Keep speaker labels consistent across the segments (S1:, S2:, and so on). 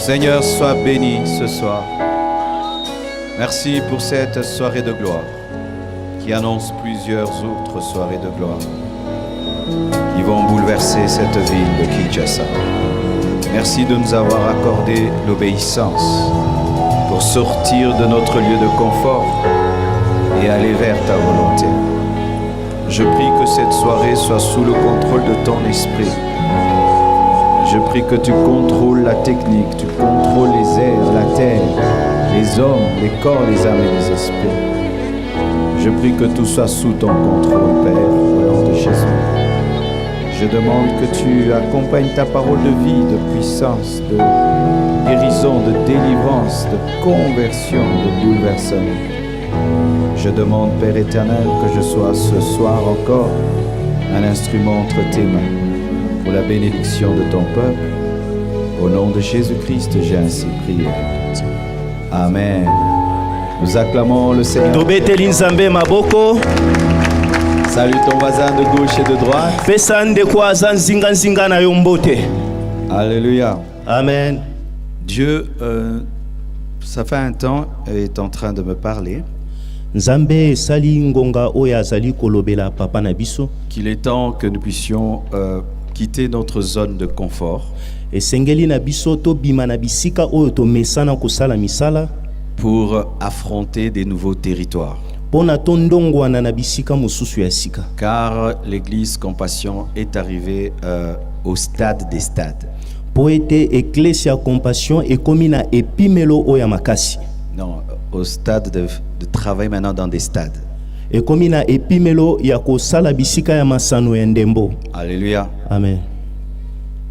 S1: Seigneur, sois béni ce soir. Merci pour cette soirée de gloire qui annonce plusieurs autres soirées de gloire qui vont bouleverser cette ville de Kinshasa. Merci de nous avoir accordé l'obéissance pour sortir de notre lieu de confort et aller vers ta volonté. Je prie que cette soirée soit sous le contrôle de ton esprit. Je prie que tu contrôles la technique, tu contrôles les airs, la terre, les hommes, les corps, les âmes et les esprits. Je prie que tout soit sous ton contrôle, Père, au nom de Jésus. Je demande que tu accompagnes ta parole de vie, de puissance, de guérison, de délivrance, de conversion, de bouleversement. Je demande, Père éternel, que je sois ce soir encore un instrument entre tes mains pour la bénédiction de ton peuple. Au nom de Jésus-Christ, j'ai ainsi prié. Amen. Nous acclamons le Seigneur. Salut ton voisin de gauche et de droite. Alléluia.
S2: Amen.
S1: Dieu, ça fait un temps, est en train de me parler qu'il est temps que nous puissions quitter notre zone de confort pour affronter des nouveaux territoires. Car l'Église Compassion est arrivée au stade des stades. Non, au stade de travail maintenant dans des stades. Alléluia.
S2: Amen.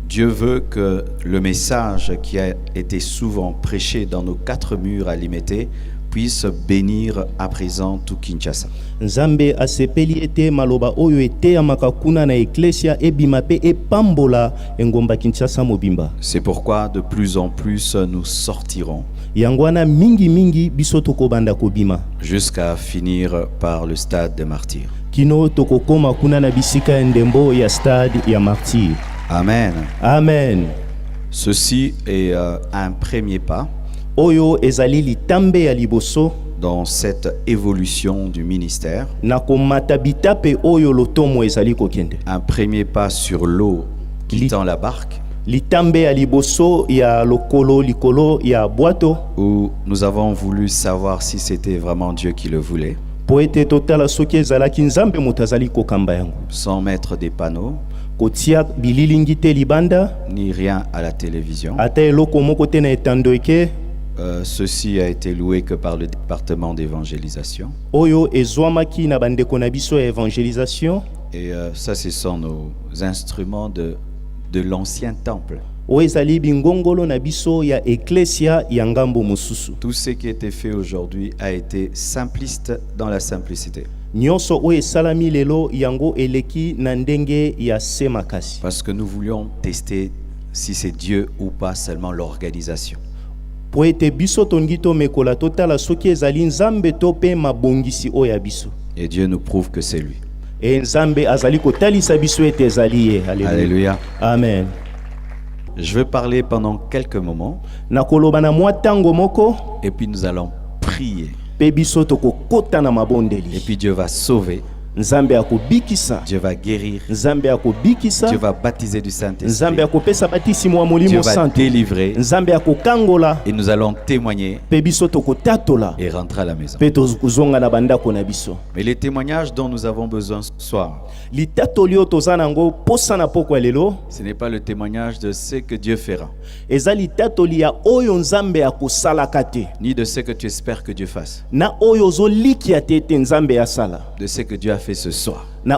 S1: Dieu veut que le message qui a été souvent prêché dans nos 4 murs à Limete puisse bénir à présent tout Kinshasa. C'est pourquoi de plus en plus nous sortirons jusqu'à finir par le stade des martyrs. Amen.
S2: Amen.
S1: Ceci est un premier pas dans cette évolution du ministère. Un premier pas sur l'eau quittant la barque, où nous avons voulu savoir si c'était vraiment Dieu qui le voulait, sans mettre des panneaux ni rien à la télévision. Ceci a été loué que par le département d'évangélisation. Et ça, ce sont nos instruments de l'ancien temple. Tout ce qui a été fait aujourd'hui a été simpliste dans la simplicité. Parce que nous voulions tester si c'est Dieu ou pas seulement l'organisation. Et Dieu nous prouve que c'est lui. Alléluia.
S2: Amen.
S1: Je vais parler pendant quelques moments. Et puis nous allons prier. Et puis Dieu va sauver. Dieu va guérir. Dieu va baptiser du Saint-Esprit. Dieu va délivrer. Et nous allons témoigner et rentrer à la maison. Mais les témoignages dont nous avons besoin ce soir, ce n'est pas le témoignage de ce que Dieu fera, ni de ce que tu espères que Dieu fasse, de ce que Dieu a fait ce soir, de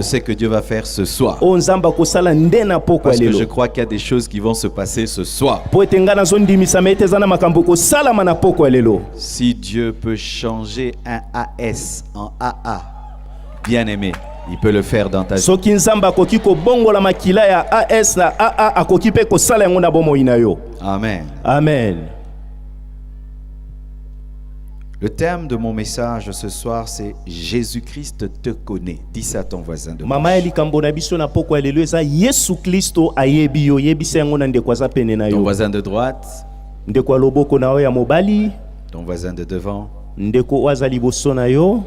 S1: ce que Dieu va faire ce soir. Parce que je crois qu'il y a des choses qui vont se passer ce soir. Si Dieu peut changer un AS en AA, bien aimé, il peut le faire dans ta vie. Amen.
S2: Amen.
S1: Le thème de mon message ce soir, c'est Jésus-Christ te connaît. Dis ça à ton voisin de
S2: Mama
S1: gauche.
S2: likambo na biso na poko alelo eza Yesu Kristo ayebi yo yebisa yango na ndeko aza pene na
S1: Ton
S2: yo.
S1: voisin de droite,
S2: Ndeko loboko na yo ya mobali,
S1: ton voisin de devant,
S2: ndeko aza liboso na yo,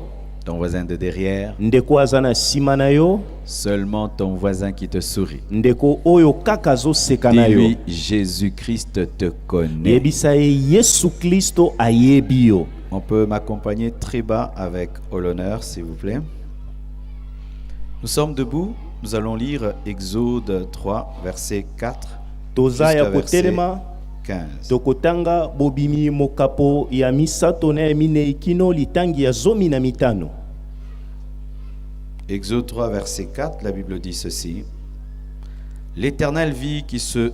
S1: ton voisin de derrière,
S2: ndeko aza na sima na yo,
S1: seulement ton voisin qui te sourit.
S2: ndeko oyo kaka zo seka na yo.
S1: Dis-lui, Jésus-Christ te connaît.
S2: Yebisa ye Yesu Kristo ayebi yo.
S1: On peut m'accompagner très bas avec l'honneur, s'il vous plaît. Nous sommes debout. Nous allons lire Exode 3, verset 4
S2: Toza
S1: jusqu'à
S2: ya
S1: verset
S2: kotelema
S1: 15.
S2: tokotanga bobimi mokapo ya misato na mine ikino litangi ya zomi na mitano.
S1: Exode 3, verset 4, la Bible dit ceci. L'Éternel vit qui se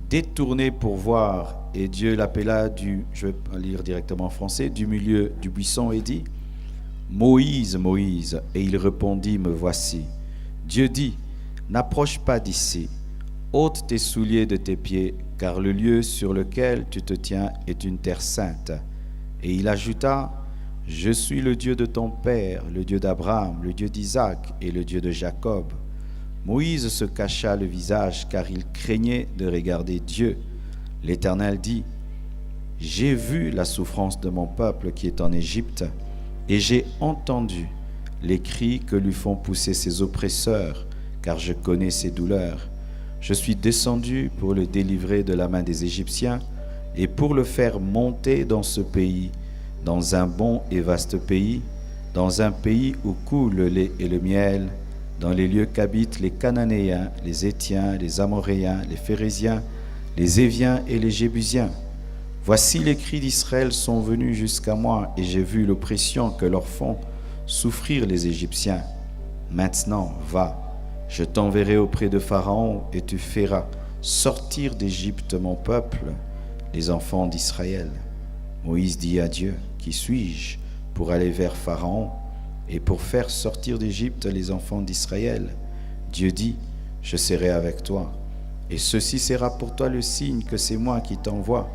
S1: détournait pour voir, et Dieu l'appela je vais lire directement en français, du milieu du buisson et dit, Moïse, Moïse, et il répondit, me voici. Dieu dit, n'approche pas d'ici, ôte tes souliers de tes pieds, car le lieu sur lequel tu te tiens est une terre sainte. Et il ajouta, je suis le Dieu de ton père, le Dieu d'Abraham, le Dieu d'Isaac et le Dieu de Jacob. Moïse se cacha le visage car il craignait de regarder Dieu. L'Éternel dit, j'ai vu la souffrance de mon peuple qui est en Égypte et j'ai entendu les cris que lui font pousser ses oppresseurs, car je connais ses douleurs. Je suis descendu pour le délivrer de la main des Égyptiens et pour le faire monter dans ce pays, dans un bon et vaste pays, dans un pays où coule le lait et le miel, dans les lieux qu'habitent les Cananéens, les Hétiens, les Amoréens, les Phérésiens, les Éviens et les Jébusiens. Voici les cris d'Israël sont venus jusqu'à moi et j'ai vu l'oppression que leur font souffrir les Égyptiens. Maintenant, va, je t'enverrai auprès de Pharaon et tu feras sortir d'Égypte mon peuple, les enfants d'Israël. Moïse dit à Dieu, qui suis-je pour aller vers Pharaon et pour faire sortir d'Égypte les enfants d'Israël? Dieu dit, je serai avec toi. Et ceci sera pour toi le signe que c'est moi qui t'envoie.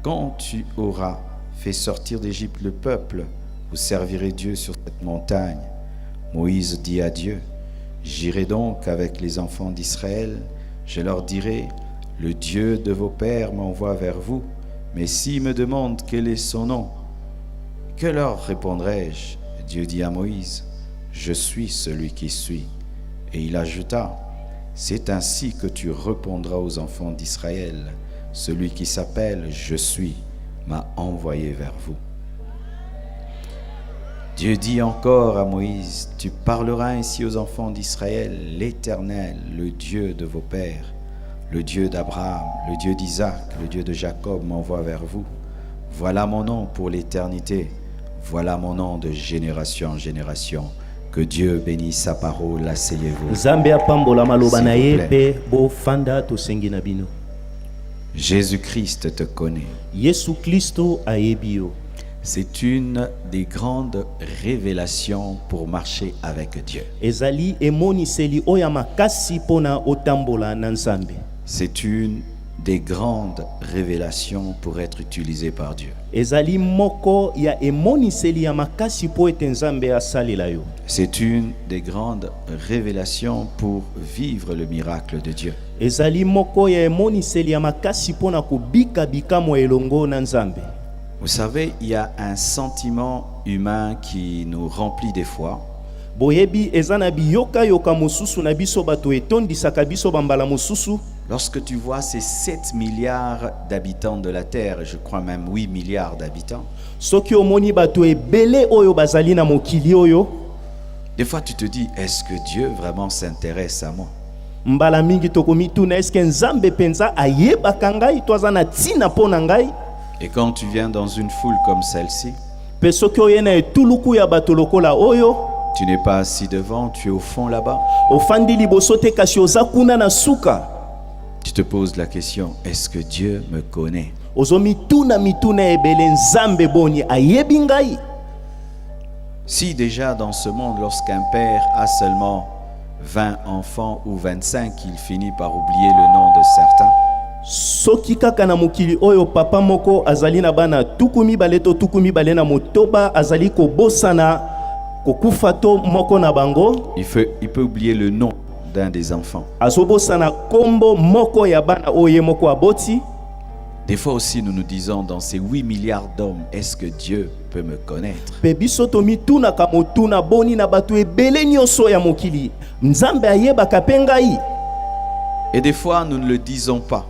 S1: Quand tu auras fait sortir d'Égypte le peuple, vous servirez Dieu sur cette montagne. Moïse dit à Dieu, j'irai donc avec les enfants d'Israël, je leur dirai, le Dieu de vos pères m'envoie vers vous, mais s'ils me demandent quel est son nom, que leur répondrai-je? Dieu dit à Moïse, je suis celui qui suis. Et il ajouta, c'est ainsi que tu répondras aux enfants d'Israël, celui qui s'appelle Je suis m'a envoyé vers vous. Dieu dit encore à Moïse, tu parleras ainsi aux enfants d'Israël, l'Éternel, le Dieu de vos pères, le Dieu d'Abraham, le Dieu d'Isaac, le Dieu de Jacob m'envoie vers vous. Voilà mon nom pour l'éternité, voilà mon nom de génération en génération. Que Dieu bénisse sa parole, asseyez-vous.
S2: Nzambe apambola maloba na ye
S1: S'il vous plaît.
S2: pe bo fanda tosengi na bino.
S1: Jésus-Christ te connaît.
S2: Yesu Kristo ayebi yo.
S1: C'est une des grandes révélations pour marcher avec Dieu.
S2: Ezali emoniseli oya makasi pona otambola na Nzambe.
S1: C'est une des grandes révélations pour être utilisé par Dieu.
S2: Ezali moko ya emoniseli ya makasi po ete Nzambe asalela yo.
S1: C'est une des grandes révélations pour vivre le miracle de Dieu.
S2: Ezali moko ya emoniseli ya makasi pona kubika bikamo elongo na Nzambe.
S1: Vous savez, il y a un sentiment humain qui nous remplit des fois.
S2: Boyebi ezana biyoka yoka mususu na biso bato etondisaka biso bambala mususu.
S1: Lorsque tu vois ces 7 milliards d'habitants de la Terre, je crois même 8 milliards d'habitants,
S2: Soki omoni bato ebele oyo bazali na mokili oyo,
S1: des fois tu te dis, est-ce que Dieu vraiment s'intéresse à moi?
S2: mbala mingi tokomituna eske Nzambe penza ayebaka ngai to aza na tina mpo na ngai?
S1: Et quand tu viens dans une foule comme celle-ci,
S2: Pe soki oye na etuluku ya bato lokola oyo,
S1: tu n'es pas assis devant, tu es au fond là-bas.
S2: ofandi liboso te kasi oza kuna na suka.
S1: Tu te poses la question, est-ce que Dieu me connaît?
S2: Ozomituna mituna ebele Nzambe boni ayebi ngai?
S1: Si déjà dans ce monde, lorsqu'un père a seulement 20 enfants ou 25, il finit par oublier le nom de certains,
S2: soki kaka na mokili oyo papa moko azali na bana tukumi baleto tukumi balena motoba azali kobosana kokufa to moko na bango,
S1: il peut oublier le nom d'un des enfants.
S2: azobosana kombo moko ya bana oye moko aboti.
S1: Des fois aussi, nous nous disons, dans ces 8 milliards d'hommes, est-ce que Dieu peut me connaître?
S2: Pe biso tomituna motuna boni na bato ebele nyonso ya mokili, nzambe ayebaka pe ngai.
S1: Et des fois, nous ne le disons pas.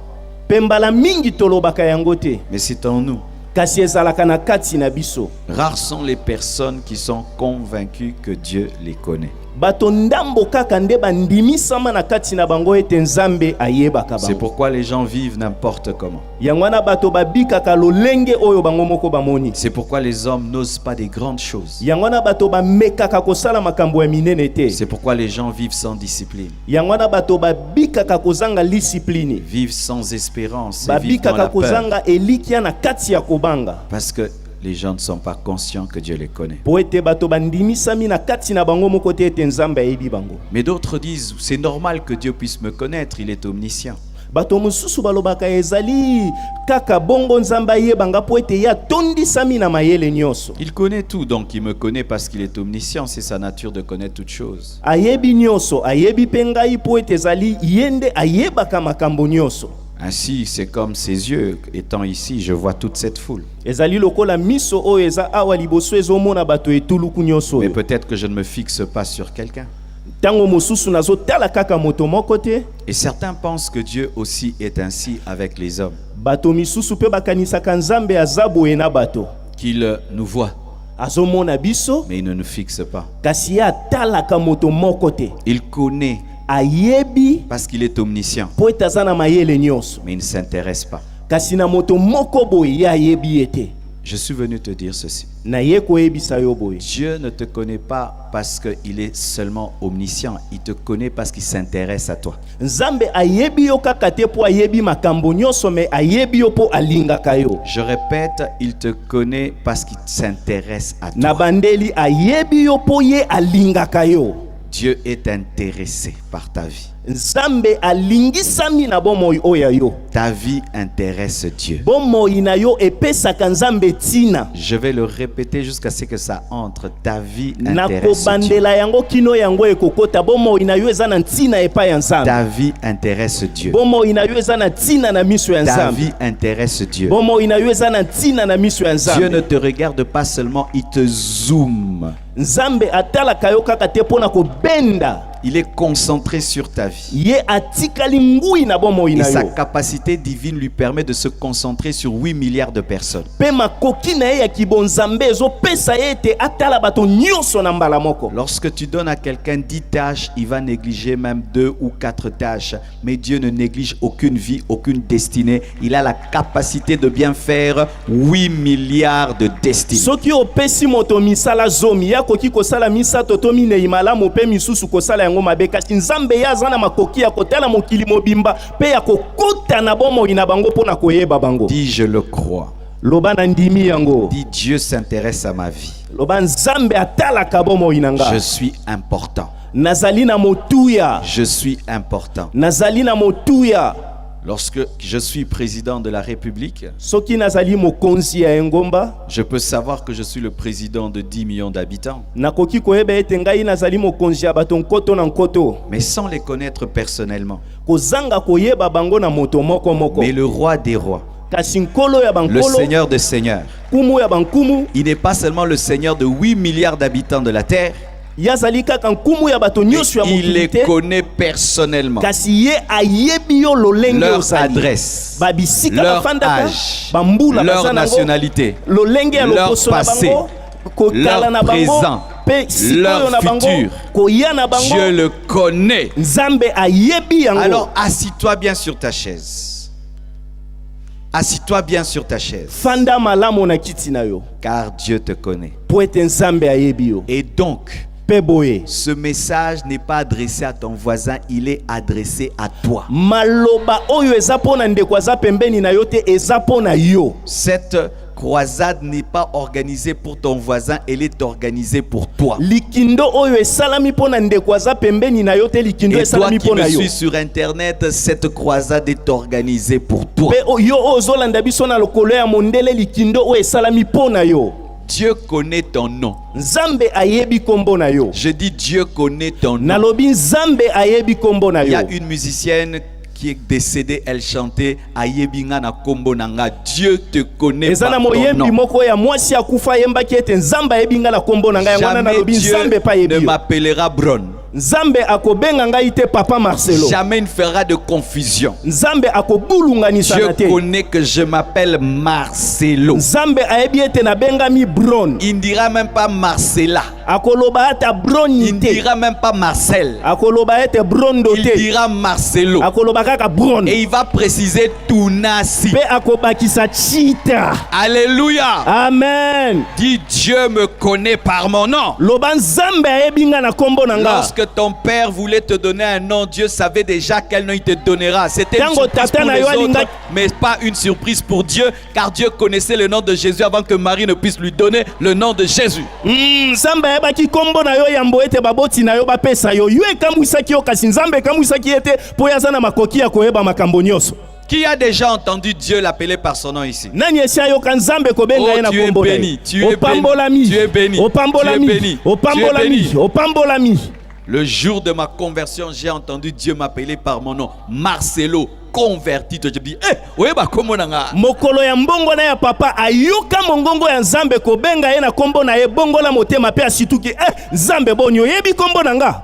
S2: Pe mbala mingi tolobaka yango te,
S1: Mais c'est en nous.
S2: kasi ezalaka na kati na biso.
S1: Rares sont les personnes qui sont convaincues que Dieu les connaît.
S2: Bato ndambo kaka nde bandimisama na kati na bango ete nzambe ayebaka
S1: C'est
S2: bango.
S1: pourquoi les gens vivent n'importe comment.
S2: Yango wana bato babikaka lolenge oyo bango moko bamoni.
S1: C'est pourquoi les hommes n'osent pas des grandes choses.
S2: Yango wana bato bamekaka kosala makambo ya minene te.
S1: C'est pourquoi les gens vivent sans discipline,
S2: Yango wana bato babikaka kozanga discipline,
S1: vivent sans espérance et vivent dans
S2: babikaka
S1: la peur.
S2: kozanga elikia na kati ya kobanga.
S1: Parce que les gens ne sont pas conscients que Dieu les connaît.
S2: Po ete bato bandimisami na kati na bango moko te ete nzambe ayebi bango.
S1: Mais d'autres disent, c'est normal que Dieu puisse me connaître, il est omniscient.
S2: Bato mosusu balobaka ezali kaka bongo nzambe ayebanga po ete ya tondisami na mayele nyonso.
S1: Il connaît tout, donc il me connaît parce qu'il est omniscient, c'est sa nature de connaître toutes choses.
S2: Ayebi nyonso, ayebi pe ngai po ete ezali yende ayebaka makambo nyonso.
S1: Ainsi, c'est comme ses yeux, étant ici, je vois toute cette foule.
S2: Ezali lokola miso oyo eza awa liboso ezomona bato etuluku nyonso.
S1: Mais peut-être que je ne me fixe pas sur quelqu'un.
S2: Tango mosusu nazotala kaka moto moko te.
S1: Et certains pensent que Dieu aussi est ainsi avec les hommes,
S2: Bato misusu pe bakanisaka nzambe aza boye na bato.
S1: qu'il nous voit,
S2: Azomona biso
S1: mais il ne nous fixe pas.
S2: kasi ye atalaka moto moko te.
S1: Il connaît
S2: Ayebi
S1: parce qu'il est omniscient,
S2: po ete aza na mayele nyonso.
S1: mais il ne s'intéresse pas.
S2: Kasi na moto moko boye ye ayebi ete.
S1: Je suis venu te dire ceci.
S2: Na ye koyebisa yo boye.
S1: Dieu ne te connaît pas parce qu'il est seulement omniscient. Il te connaît parce qu'il s'intéresse à toi.
S2: Nzambe ayebi yo kaka te po ayebi makambo nyonso me ayebi yo po alingaka yo.
S1: Je répète, il te connaît parce qu'il s'intéresse à
S2: Na
S1: toi.
S2: bandeli ayebi yo po ye alingaka yo.
S1: Dieu est intéressé par ta vie.
S2: Nzambe alingisami na bomoi oya yo.
S1: Ta vie intéresse Dieu.
S2: Bomoi na yo epesaka nzambe tina.
S1: Je vais le répéter jusqu'à ce que ça entre. Ta vie
S2: Na
S1: intéresse Dieu.
S2: kobandela yango kino yango ekokota bomoi na yo eza na ntina epai ya nzambe.
S1: Ta vie intéresse Dieu.
S2: Bomoi na yo eza na ntina na miso ya
S1: Ta
S2: nzambe.
S1: vie intéresse Dieu.
S2: Bomoi na yo eza na ntina na miso ya
S1: Dieu
S2: nzambe.
S1: ne te regarde pas seulement, il te zoome.
S2: Nzambe atalaka yo kaka te pona kobenda.
S1: Il est concentré sur ta vie.
S2: Ye atikali ngui na bomoi
S1: Et
S2: na
S1: sa
S2: yo.
S1: capacité divine lui permet de se concentrer sur 8 milliards de personnes.
S2: Pe makoki na ye ya kibonzambe ezopesa ye ete atala bato nyonso na mbala moko.
S1: Lorsque tu donnes à quelqu'un 10 tâches, il va négliger même 2 ou 4 tâches. Mais Dieu ne néglige aucune vie, aucune destinée. Il a la capacité de bien faire 8 milliards de destinées.
S2: Soki opesi moto misala zomi ya koki kosala misato to minei malamu pe misusu kosala yango mabe kasi nzambe ya aza na makoki ya kotala mokili mobimba pe ya kokota na bomoi na bango mpona koyeba bango.
S1: Dis, je le crois.
S2: Loba na ndimi yango.
S1: Dis, Dieu s'intéresse à ma vie.
S2: Loba nzambe atalaka bomoi na nga.
S1: Je suis important.
S2: Nazali na motuya.
S1: Je suis important.
S2: Nazali na motuya.
S1: Lorsque je suis président de la République,
S2: Soki nazali mokonzi ya engomba.
S1: je peux savoir que je suis le président de 10 millions d'habitants.
S2: Nakoki koyeba ete ngai nazali mokonzi ya bato nkoto na nkoto.
S1: Mais sans les connaître personnellement.
S2: Kozanga koyeba bango na moto moko moko.
S1: Mais le roi des rois,
S2: Kasi nkolo ya
S1: le
S2: bankolo,
S1: Seigneur des seigneurs,
S2: kumu ya bankumu,
S1: il n'est pas seulement le Seigneur de 8 milliards d'habitants de la terre,
S2: yazali kaka nkumu ya bato nyonso ya
S1: il
S2: mokili
S1: les
S2: te.
S1: connaît personnellement.
S2: Kasi ye ayebi yo lolenge
S1: Leur
S2: ozali.
S1: adresse,
S2: Babisika
S1: leur
S2: bafandaka,
S1: âge,
S2: bambula
S1: leur
S2: baza nango,
S1: nationalité,
S2: lolenge ya
S1: leur
S2: loposo na
S1: passé,
S2: bango, kokala
S1: leur
S2: na bango,
S1: présent,
S2: pe sikoyo
S1: leur
S2: na bango,
S1: futur.
S2: koya na bango.
S1: Dieu le connaît.
S2: Nzambe ayebi yango.
S1: Alors assis-toi bien sur ta chaise. Assis-toi bien sur ta chaise,
S2: Fanda malamu na kiti na yo.
S1: car Dieu te connaît.
S2: Po ete nzambe ayebi yo.
S1: Et donc,
S2: Pe boye.
S1: ce message n'est pas adressé à ton voisin, il est adressé à toi.
S2: Maloba oyo eza pona ndeko aza pembeni na yo te eza pona yo.
S1: Cette croisade n'est pas organisée pour ton voisin, elle est organisée pour toi.
S2: likindo oyo esalami pona ndeko aza pembeni na yo te likindo
S1: Et toi
S2: esalami
S1: qui
S2: pona
S1: me
S2: yo
S1: suis sur internet, cette croisade est organisée pour toi.
S2: pe yo ozolanda biso na lokolo ya mondele likindo oyo esalami pona yo.
S1: Dieu connaît ton nom.
S2: Nzambe ayebi kombo na yo.
S1: Je dis Dieu connaît ton nom.
S2: Nalobi Nzambe ayebi kombo na
S1: Il y
S2: yo.
S1: a une musicienne qui est décédée, elle chantait Ayebinga na kombo nanga. Dieu te connaît
S2: Eza na
S1: par ton
S2: moyembi
S1: nom.
S2: moko ya mwasi akufa yembaki ete Nzambe ayebi nga na kombo na ngai yango wana
S1: Jamais
S2: nalobi
S1: Dieu
S2: Nzambe pa yebi
S1: ne
S2: yo.
S1: m'appellera Bron.
S2: Nzambe akobenga ngai te papa Marcelo.
S1: Jamais il ne fera de confusion.
S2: Nzambe akobulunganisa na
S1: Dieu
S2: te.
S1: connaît que je m'appelle Marcelo.
S2: Nzambe ayebi ete nabengami Bron.
S1: Il ne dira même pas Marcella.
S2: Akoloba ata Bron
S1: Il ne
S2: te.
S1: dira même pas Marcel.
S2: Akoloba ete Brondo
S1: Il
S2: te.
S1: dira Marcelo.
S2: Akoloba kaka Bron.
S1: Et il va préciser Tunasi.
S2: Pe akobakisa Chita.
S1: Alléluia.
S2: Amen.
S1: Dis Dieu me connaît par mon nom.
S2: Loba Nzambe ayebi nga na kombo na nga.
S1: Lorsque ton père voulait te donner un nom, Dieu savait déjà quel nom il te donnera. C'était une
S2: Tango
S1: surprise
S2: tata
S1: pour
S2: na
S1: les
S2: yo
S1: autres,
S2: alinga-
S1: mais pas une surprise pour Dieu, car Dieu connaissait le nom de Jésus avant que Marie ne puisse lui donner le nom de Jésus.
S2: Nzambe ayebaki kombo na yo yambo ete baboti na yo bapesa yo yo ekamwisaki yo kasi Nzambe ekamwisaki ete po yaza na makoki ya koyeba makambo nyonso.
S1: Qui a déjà entendu Dieu l'appeler par son nom ici?
S2: Nani esi ayoka Nzambe kobenga ye na
S1: tu es
S2: kombo na ye?
S1: béni, tu es
S2: Opambolami,
S1: béni, tu es béni,
S2: opambolami,
S1: tu es béni,
S2: opambolami,
S1: tu es béni.
S2: opambolami.
S1: Le jour de ma conversion, j'ai entendu Dieu m'appeler par mon nom, Marcelo, converti. Je dis, oyeba kombo nanga.
S2: Mokolo ya mbongo na ya papa ayoka mongongo ya Nzambe kobenga ye na kombo na ye bongo na motema pe asituki Nzambe boni oyebi kombo na nga.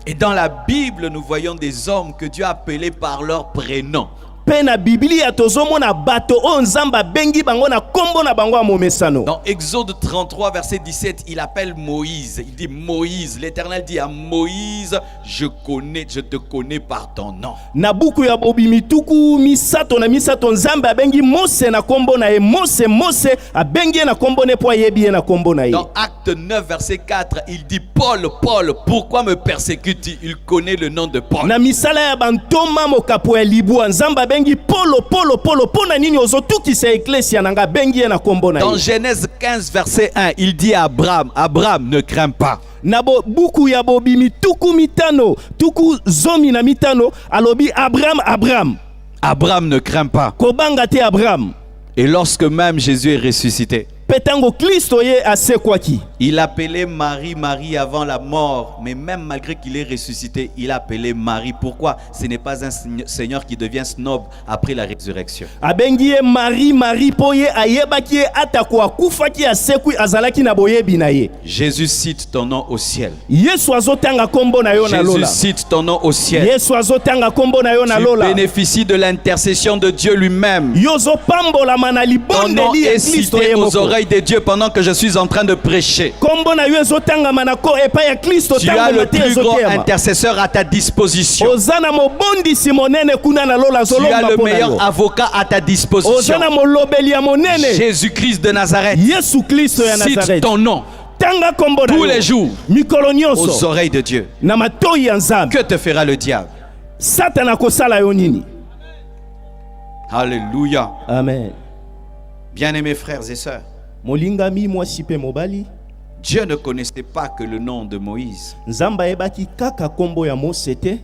S1: Et dans la Bible, nous voyons des hommes que Dieu a appelés par leur prénom.
S2: Pe na Biblia tozomona bato o Nzambe abengi bango na kombo na bango ya momesano.
S1: Dans Exode 33, verset 17, il appelle Moïse. Il dit Moïse. L'Éternel dit à Moïse, je te connais par ton nom.
S2: Na buku ya bobimituku misato na misato Nzambe abengi Mose na kombo na ye. Mose abengi ye na kombo ne po ayebi ye na kombo na ye.
S1: Dans Acte 9, verset 4, il dit Paul, pourquoi me persécutes-tu? Il connaît le nom de Paul.
S2: Na misala ya bantoma mokapo ya libwa Nzambe abengi Polo pona nini ozotukisa eklesia nanga bengi ye na kombo na
S1: Dans
S2: ye.
S1: Genèse 15, verset 1, il dit à Abraham, ne crains pas.
S2: Na buku ya bobimituku mitano tuku zomi na mitano alobi Abraham
S1: Ne crains pas.
S2: kobanga te Abraham.
S1: Et lorsque même Jésus est ressuscité,
S2: Petango Kristo ye asekwaki.
S1: il appelait Marie avant la mort, mais même malgré qu'il est ressuscité, il appelait Marie. Pourquoi? Ce n'est pas un Seigneur qui devient snob après la résurrection.
S2: Abengi ye Marie poye ayebaki ye atako akufaki asekwi azalaki na boyebi na ye.
S1: Jésus cite ton nom au ciel.
S2: Yesu azotanga kombo na yo na
S1: Jésus
S2: lola.
S1: cite ton nom au ciel.
S2: Yesu azotanga kombo na yo na
S1: Tu
S2: lola.
S1: bénéficies de l'intercession de Dieu lui-même.
S2: Yozo pambola mana
S1: Ton nom
S2: libondeli ya
S1: est
S2: Kristo
S1: cité
S2: ye
S1: aux
S2: moko.
S1: oreilles de Dieu pendant que je suis en train de prêcher.
S2: Kombo na yo ezotanga manako epa ya Kristo
S1: Tu as
S2: tango
S1: le
S2: mate
S1: plus grand
S2: ezotema.
S1: intercesseur à ta disposition.
S2: Ozana mobondisi monene kuna na lola
S1: Tu as
S2: zolomba
S1: le
S2: pona yo.
S1: meilleur avocat à ta disposition.
S2: Ozana molobeli ya monene.
S1: Jésus-Christ de Nazareth.
S2: Yesu Kristo ya
S1: Cite
S2: Nazareth.
S1: ton nom
S2: Tanga kombo na
S1: tous
S2: yo.
S1: les jours
S2: Mikolo
S1: aux
S2: nyonso.
S1: oreilles de Dieu.
S2: Na matoi ya Nzambe.
S1: Que te fera le diable?
S2: Satana kosala yo nini?
S1: Alléluia.
S2: Amen.
S1: Bien-aimés frères et sœurs,
S2: Molingami mwasi pe mobali.
S1: Dieu ne connaissait pas que le nom de Moïse.
S2: Nzamba ebaki kaka kombo ya Mose te.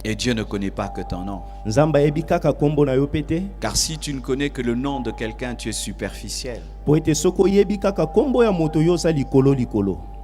S1: Et Dieu ne connaît pas que ton nom.
S2: Nzamba ebi kaka kombo na yo pete.
S1: Car si tu ne connais que le nom de quelqu'un, tu es superficiel.
S2: Po ete soko yebi kaka kombo ya moto yo sa likolo.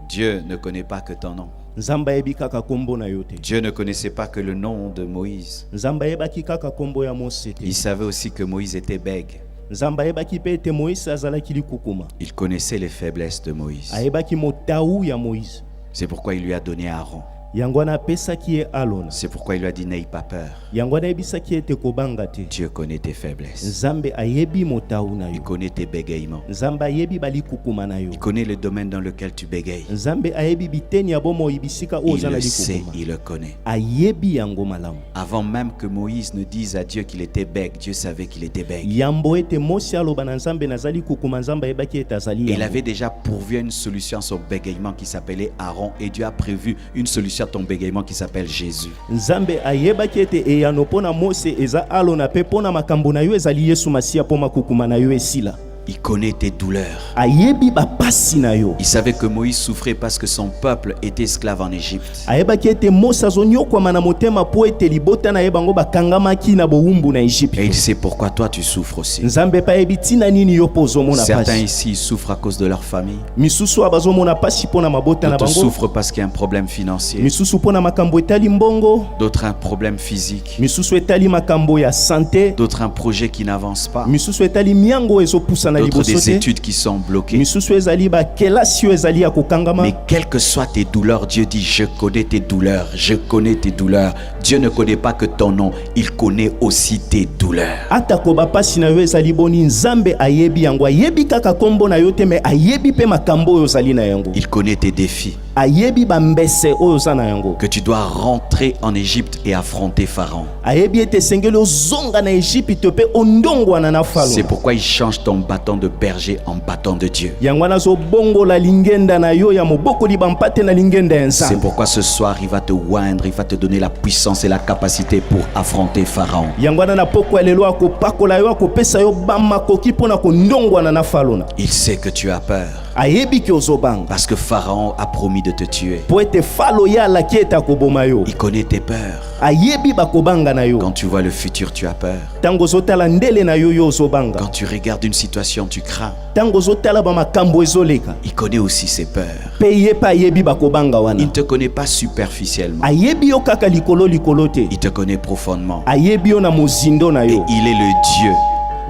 S1: Dieu ne connaît pas que ton nom.
S2: Nzamba ebi kaka kombo na yo te.
S1: Dieu ne connaissait pas que le nom de Moïse.
S2: Nzamba ebaki kaka kombo ya Mose te.
S1: Il savait aussi que Moïse était bègue.
S2: Nzamba ebaki pe ete Moïse azalaki likukuma.
S1: Il connaissait les faiblesses de Moïse.
S2: Ayebaki motaou ya Moïse.
S1: C'est pourquoi il lui a donné Aaron.
S2: Yangwana pesaki ye alona.
S1: C'est pourquoi il lui a dit n'aie pas peur.
S2: Yangwana ebisaki ete kobanga te.
S1: Dieu connaît tes faiblesses.
S2: Nzambe ayebi motaou na
S1: Il
S2: yo.
S1: connaît tes bégaiements.
S2: Nzambe ayebi balikukuma na yo.
S1: Il connaît le domaine dans lequel tu bégayes.
S2: Nzambe ayebi biteni ya bomo ibisika o
S1: Il
S2: zala
S1: le sait,
S2: likukuma.
S1: il le connaît.
S2: Ayebi yango malamu.
S1: Avant même que Moïse ne dise à Dieu qu'il était bègue, Dieu savait qu'il était bègue.
S2: Yambo ete Mose aloba na Nzambe nazali kukuma Nzambe ayebaki ete azali
S1: Il
S2: yango.
S1: avait déjà pourvu à une solution à son bégaiement qui s'appelait Aaron. Et Dieu a prévu une solution à ton bégaiement qui s'appelle Jésus.
S2: Nzambe ayebaki ete eyano pona Mose eza alona pe pona makambo na yo ezali Yesu Masia po makukuma na yo esila.
S1: Il connaît tes douleurs.
S2: ayebi bapasi na yo.
S1: Il savait que Moïse souffrait parce que son peuple était esclave en Égypte.
S2: Ayebaki ete Mose azonyokwama na motema po ete libota na ye bango bakangamaki na bowumbu na
S1: Et il
S2: Egypte.
S1: sait pourquoi toi tu souffres aussi.
S2: Nzambe pa yebi tina nini yo po ozomona
S1: Certains
S2: pasi.
S1: ici souffrent à cause de leur famille.
S2: Misusu abazomona pasi po na mabota na
S1: D'autres
S2: bango.
S1: souffrent parce qu'il y a un problème financier.
S2: Misusu po na makambo etali mbongo.
S1: D'autres un problème physique.
S2: Misusu etali makambo ya santé.
S1: D'autres un projet qui n'avance pas.
S2: Misusu etali miango ezopusa na
S1: D'autres
S2: liboso
S1: des
S2: te.
S1: études qui sont bloquées.
S2: Misusu ezali bakelasi oyo ezali ya kokangama.
S1: Mais quelles que soient tes douleurs, Dieu dit, je connais tes douleurs, je connais tes douleurs. Dieu ne connaît pas que ton nom, il connaît aussi tes douleurs.
S2: Atako bapasi na yo ezali boni Nzambe ayebi yango. Ayebi kaka kombo na yo te me ayebi pe makambo oyo ezali na yango.
S1: Il connaît tes défis.
S2: Ayebi bambese oyo za na yango.
S1: Que tu dois rentrer en Égypte et affronter Pharaon.
S2: Ayebi ete sengeli ozonga na Egypte pe ondongwana na falo.
S1: C'est pourquoi il change ton bâton de berger en bâton de Dieu.
S2: Yango nazo bongo la lingenda na yo ya moboko libampate na lingenda ya
S1: C'est
S2: Nzambe.
S1: pourquoi ce soir, il va te oindre, il va te donner la puissance et la capacité pour affronter Pharaon.
S2: Yango na poko elelo akopakola yo akopesa yo bamakoki pona kondongwana na falo na.
S1: Il sait que tu as peur
S2: Ayebi ki ozobanga.
S1: parce que Pharaon a promis de te tuer.
S2: Po ete falo ya alaki ete akoboma yo.
S1: Il connaît tes peurs.
S2: Ayebi bakobanga na yo.
S1: Quand tu vois le futur, tu as peur.
S2: Tango ozotala ndele na yo yo ozobanga.
S1: Quand tu regardes une situation, tu crains.
S2: Tango ozotala bamakambo ezoleka.
S1: Il connaît aussi ses peurs.
S2: Pe ye pa ayebi bakobanga
S1: Il
S2: wana.
S1: ne te connaît pas superficiellement.
S2: Ayebi yo kaka likolo te.
S1: Il te connaît profondément.
S2: Ayebi yo na mozindo na
S1: Et
S2: yo.
S1: il est le Dieu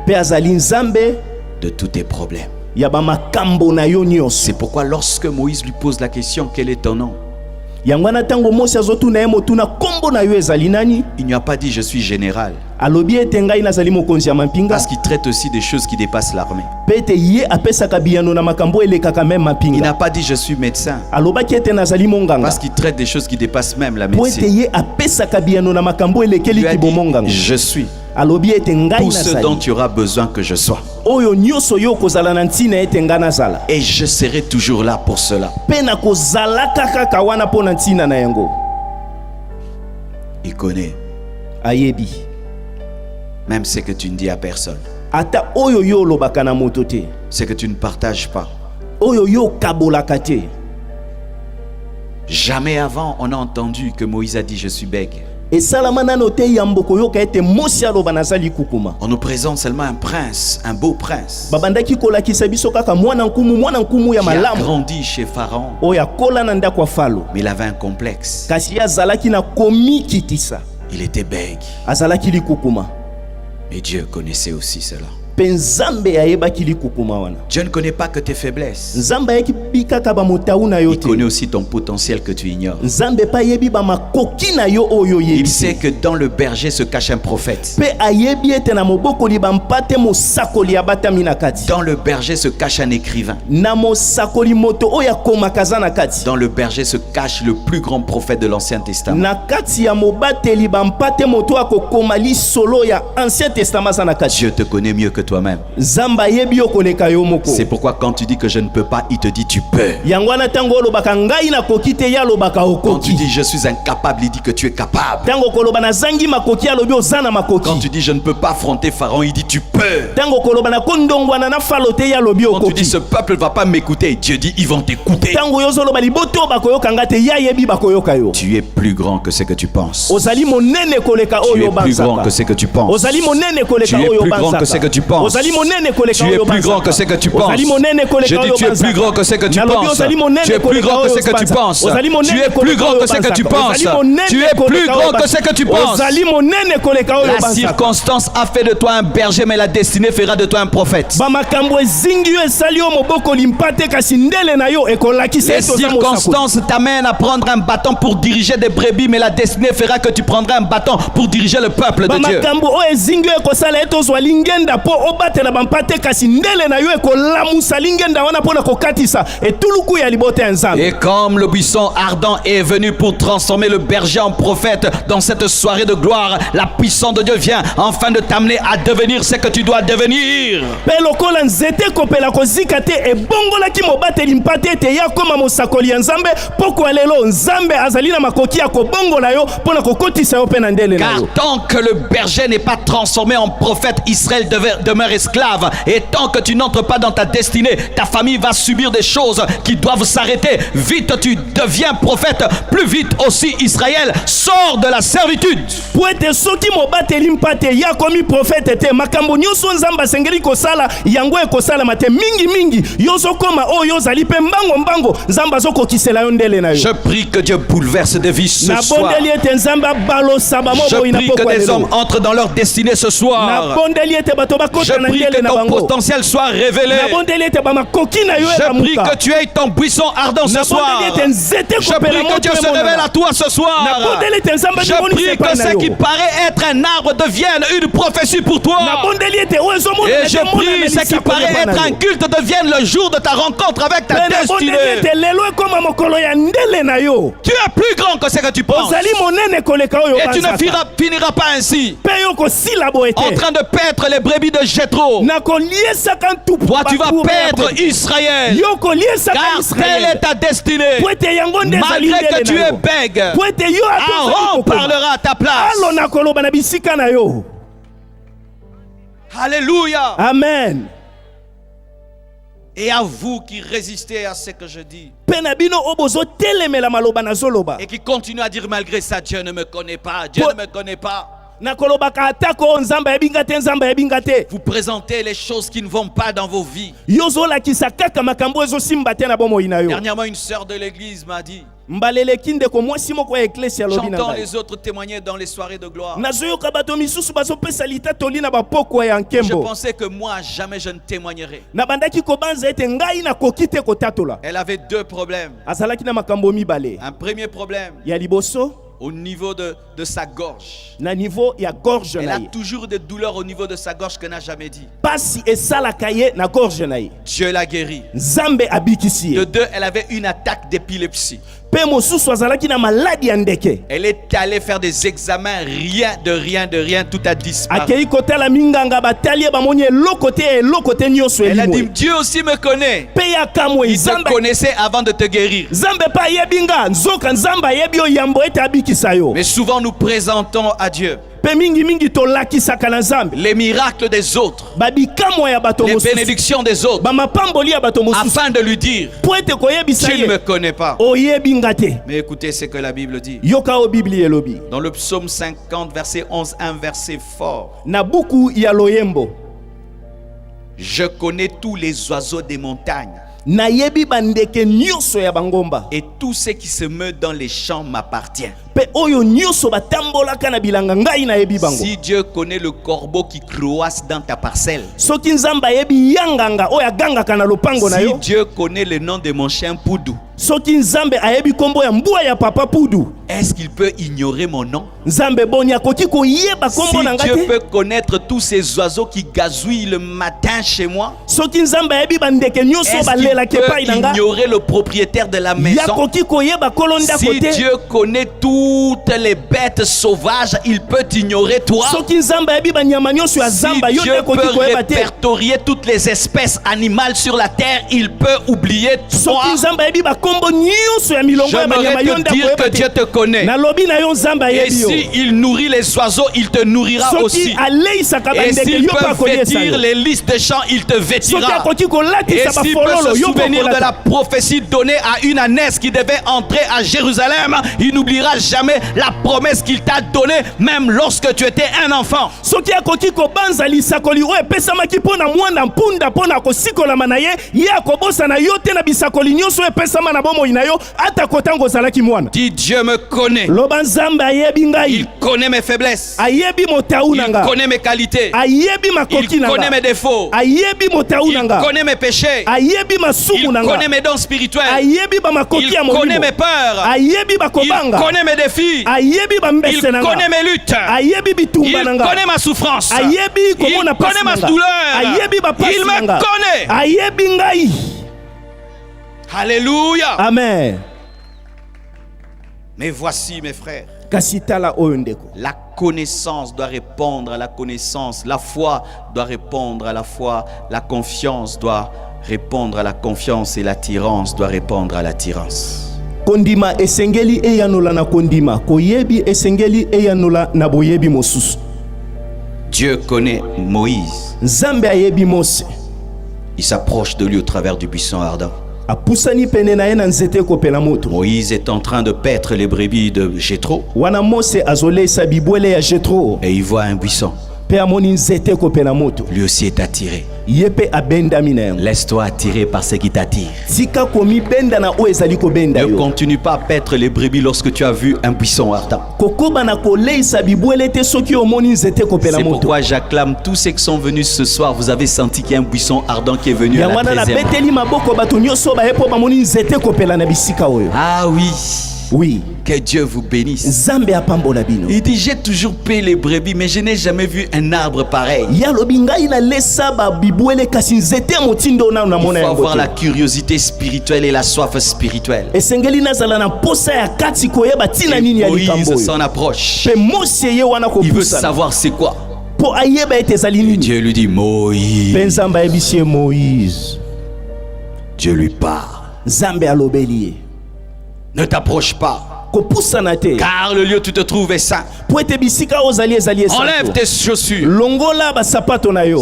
S2: Pe azali Nzambe
S1: de tous tes problèmes.
S2: ya bamakambo na yo nyonso.
S1: C'est pourquoi lorsque Moïse lui pose la question, quel est ton nom?
S2: Yango wana tango Mose azotuna ye motuna kombo na yo ezali nani?
S1: Il n'y a pas dit je suis général.
S2: Alobi ete ngai nazali mokonzi ya mampinga.
S1: Parce qu'il traite aussi des choses qui dépassent l'armée.
S2: Pe ete ye apesaka biyano na makambo elekaka même
S1: Il
S2: mapinga.
S1: n'a pas dit je suis médecin.
S2: Alobaki ete nazali monganga.
S1: Parce qu'il traite des choses qui dépassent même la
S2: Po ete
S1: médecine.
S2: ye apesaka biyano na makambo
S1: Il
S2: elekeli
S1: lui a
S2: ki
S1: dit
S2: bomonganga.
S1: je suis
S2: Alobi ete ngai
S1: tout ce dont
S2: nazali.
S1: tu auras besoin que je sois.
S2: Oyo nyonso yo kozala na ntina ete nga nazala.
S1: Et je serai toujours là pour cela.
S2: Pe na kozala kaka wana po na ntina na yango.
S1: Il connaît
S2: Ayebi.
S1: même ce que tu ne dis à personne.
S2: Ata oyo yo lobaka na moto te.
S1: Ce que tu ne partages pas.
S2: Oyo yo kabolaka te.
S1: Jamais avant on a entendu que Moïse a dit je suis bègue.
S2: Esalama nano te yambo koyoka ete Mose aloba nazali kukuma.
S1: On nous présente seulement un prince, un beau prince,
S2: Babandaki kolakisa biso kaka mwana nkumu ya
S1: qui a
S2: malamu.
S1: grandi chez Pharaon.
S2: Oya kola na ndako ya falo.
S1: Mais il avait un complexe.
S2: Kasi azalaki na komi kitisa.
S1: Il était bègue.
S2: Azalaki likukuma.
S1: Mais Dieu connaissait aussi cela.
S2: Pe Nzambe ayebaki likukuma wana.
S1: Dieu ne connaît pas que tes faiblesses.
S2: Nzambe ayeki bikaka bamotau na yo
S1: Il
S2: te.
S1: connaît aussi ton potentiel que tu ignores.
S2: Nzambe pa yebi bamakoki na yo oyo
S1: Il
S2: yebi.
S1: sait que dans le berger se cache un prophète.
S2: Pe ayebi ete na mobokoli bampate mosakoli abatami na kati.
S1: Dans le berger se cache un écrivain.
S2: Na mosakoli moto oyo akomakaza na kati.
S1: Dans le berger se cache le plus grand prophète de l'Ancien Testament.
S2: Na kati ya mobateli bampate moto akokoma lisolo ya Ancien Testament za na kati.
S1: Dieu te connaît mieux que toi-même.
S2: Nzamba yebi yo koleka yo moko.
S1: C'est pourquoi quand tu dis que je ne peux pas, il te dit tu peux.
S2: Yango wana tango olobaka ngai na koki te ya lobaka
S1: Quand tu
S2: okoki.
S1: dis je suis incapable, il dit que tu es capable.
S2: Tango koloba na zangi makoki alobi oza na
S1: Quand
S2: makoki.
S1: tu dis je ne peux pas affronter Pharaon, il dit tu peux.
S2: Tango koloba na kondongwana na falo te ya lobi
S1: Quand tu dis
S2: okoki.
S1: ce peuple ne va pas m'écouter, Dieu dit ils vont t'écouter.
S2: Tango yo zoloba liboto bakoyoka nga te ya yebi bakoyoka yo.
S1: Tu es plus grand que ce que tu penses.
S2: Ozali monene koleka
S1: Tu
S2: oyo
S1: es plus grand
S2: banzaka.
S1: que ce que tu penses.
S2: Ozali monene koleka
S1: Tu es
S2: oyo
S1: plus grand
S2: banzaka.
S1: que ce que tu penses.
S2: Ozali monene koleka
S1: Tu es
S2: oyo
S1: plus grand que ce que tu penses.
S2: Ozali monene koleka
S1: Je dis
S2: oyo
S1: tu es
S2: banzaka.
S1: plus grand que ce que tu
S2: Nalobi
S1: penses.
S2: ozali monene
S1: Tu es plus
S2: koleka
S1: grand que
S2: oyo
S1: ce que tu
S2: banzaka.
S1: penses.
S2: Ozali monene
S1: Tu es plus
S2: koleka
S1: grand
S2: oyo
S1: que ce que tu
S2: banzaka.
S1: penses.
S2: Ozali monene
S1: Tu es plus
S2: koleka oyo
S1: grand que ce que tu penses.
S2: Ozali monene koleka oyo
S1: La
S2: banzaka.
S1: circonstance a fait de toi un berger, mais la destinée fera de toi un prophète.
S2: Bamakambo ezingi yo esali yo moboko limpate kasi ndele na yo ekolakisa
S1: Les
S2: ete oza mosakoli.
S1: circonstances t'amènent à prendre un bâton pour diriger des brebis, mais la destinée fera que tu prendras un bâton pour diriger le peuple de Dieu.
S2: Bamakambo oyo ezingi yo ekosala ete ozwa lingenda mpo obatela bampate kasi ndele na yo ekolamusa lingenda wana mpo na kokatisa etuluku ya libota ya Nzambe.
S1: Et comme le buisson ardent est venu pour transformer le berger en prophète dans cette soirée de gloire, la puissance de Dieu vient enfin de t'amener à devenir ce que tu dois devenir.
S2: Pe lokola nzete ekopela kozika te ebongolaki mobateli mpate ete ya koma mosakoli ya Nzambe poko ya lelo Nzambe azali na makoki ya kobongola yo mpo na kokotisa yo mpe na ndele na
S1: Car
S2: yo.
S1: tant que le berger n'est pas transformé en prophète, Israël
S3: demeures esclave. Et tant que tu n'entres pas dans ta destinée, ta famille va subir des choses qui doivent s'arrêter. Vite tu deviens prophète, plus vite aussi Israël sort de la servitude.
S2: Poete soki mobateli mpate ya komi prophète te makambo nyonso nzamba sengeli kosala yango ekosala mate mingi yozo koma oyo zali pe mbango nzamba zoko kisela yo ndele na yo.
S3: Je prie que Dieu bouleverse des vies ce soir. Je prie que des hommes entrent dans leur destinée ce soir. Je prie que ton potentiel soit révélé. Je prie que tu aies ton buisson ardent ce soir. Je prie que Dieu se révèle à toi ce soir. Je prie que ce qui paraît être un arbre devienne une prophétie pour toi. Et je prie que ce qui paraît être un culte devienne le jour de ta rencontre avec ta destinée. Tu es plus grand que ce que tu penses. Et tu ne finiras pas ainsi en train de paître les brebis de Jéthro. Toi tu vas paître Israël, car telle est ta destinée. Malgré que tu es bègue, Aaron parlera à ta place. Alléluia.
S2: Amen.
S3: Et à vous qui résistez à ce que je dis et qui continuez à dire malgré ça, Dieu ne me connaît pas, Dieu ne me connaît pas. Vous présentez les choses qui ne vont pas dans vos vies. Dernièrement, une sœur de l'église m'a dit, j'entends les autres témoigner dans les soirées de gloire. Je pensais que moi, jamais je ne témoignerais. Elle avait deux problèmes. Un premier problème, au niveau de sa gorge. Elle a toujours des douleurs au niveau de sa gorge qu'elle n'a jamais dit. Dieu l'a guérie. De deux, elle avait une attaque d'épilepsie. Elle est allée faire des examens, rien, tout a disparu. Elle a dit, Dieu aussi me connaît. Il te connaissait avant de te guérir. Mais souvent nous présentons à Dieu les miracles des autres, les bénédictions des autres, afin de lui dire, tu ne me connais pas. Mais écoutez ce que la Bible dit. Dans le psaume 50, verset 11, un verset fort. Je connais tous les oiseaux des montagnes. Et tout ce qui se meut dans les champs m'appartient. Si Dieu connaît le corbeau qui croasse dans ta parcelle, si Dieu connaît le nom de mon chien Poudou, est-ce qu'il peut ignorer mon nom? Si Dieu peut connaître tous ces oiseaux qui gazouillent le matin chez moi, est-ce qu'il peut ignorer le propriétaire de la maison? Si Dieu connaît toutes les bêtes sauvages, il peut ignorer toi. Si Dieu peut répertorier toutes les espèces animales sur la terre, il peut oublier toi. J'aimerais te dire que Dieu te connaît. Et si il nourrit les oiseaux, il te nourrira aussi. Et s'il peut vêtir les lys des champs, il te vêtira. Et s'il peut se souvenir de la prophétie donnée à une ânesse qui devait entrer à Jérusalem, il n'oubliera jamais la promesse qu'il t'a donnée, même lorsque tu étais un enfant. Dis, Dieu me connaît. Il connaît mes faiblesses. Il connaît mes qualités. Il connaît mes défauts. Il connaît mes péchés. Il connaît mes dons spirituels. Il connaît mes peurs. Il connaît mes défis. Il connaît mes luttes. Il connaît ma souffrance. Il connaît ma douleur. Il me connaît. Alléluia.
S2: Amen.
S3: Mais voici, mes frères, la connaissance doit répondre à la connaissance, la foi doit répondre à la foi, la confiance doit répondre à la confiance et l'attirance doit répondre à l'attirance. Kondima esengeli eyanola na kondima, koyebi esengeli eyanola na boyebi mosusu.
S1: Dieu connaît Moïse.
S2: Nzambe ayebi Mose.
S1: Il s'approche de lui au travers du buisson ardent.
S2: Apusani pene na ye na nzete kopela moto.
S1: Moïse est en train de paître les brebis de Jéthro.
S2: Wana Mose azolesa bibwele ya Jéthro.
S1: Et il voit un buisson.
S2: Pe amoni nzete kopela moto.
S1: Lui aussi est attiré.
S2: Yepe abendami na yango.
S1: Laisse-toi attirer par ce qui t'attire.
S2: Tika komi benda na o ezali ko benda yo.
S1: Ne continue pas à paître les brebis lorsque tu as vu un buisson ardent.
S2: Kokoba na koleisa bibwele te soki omoni nzete kopela
S1: C'est
S2: moto.
S1: pourquoi j'acclame tous ceux qui sont venus ce soir. Vous avez senti qu'il y a un buisson ardent qui est venu à la 13e.
S2: Ah
S1: oui.
S2: Oui.
S1: Que Dieu vous bénisse.
S2: Nzambe apambola bino.
S1: Il dit, j'ai toujours payé les brebis, mais je n'ai jamais vu un arbre pareil.
S2: Il faut
S1: avoir la curiosité spirituelle et la soif spirituelle. Et Moïse s'en approche. Il veut savoir c'est quoi. Et Dieu lui dit, Moïse. Dieu lui parle. Ne t'approche pas. Car le lieu où tu te trouves est saint. Enlève tes chaussures.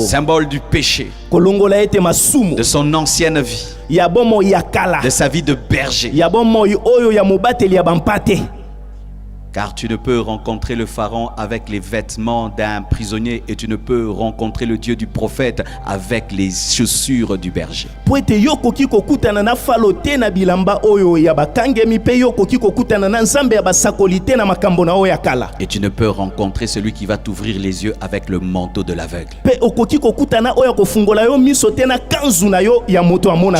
S1: Symbole du péché. De son ancienne vie. De sa vie de berger. Car tu ne peux rencontrer le pharaon avec les vêtements d'un prisonnier et tu ne peux rencontrer le Dieu du prophète avec les chaussures du berger. Et tu ne peux rencontrer celui qui va t'ouvrir les yeux avec le manteau de l'aveugle.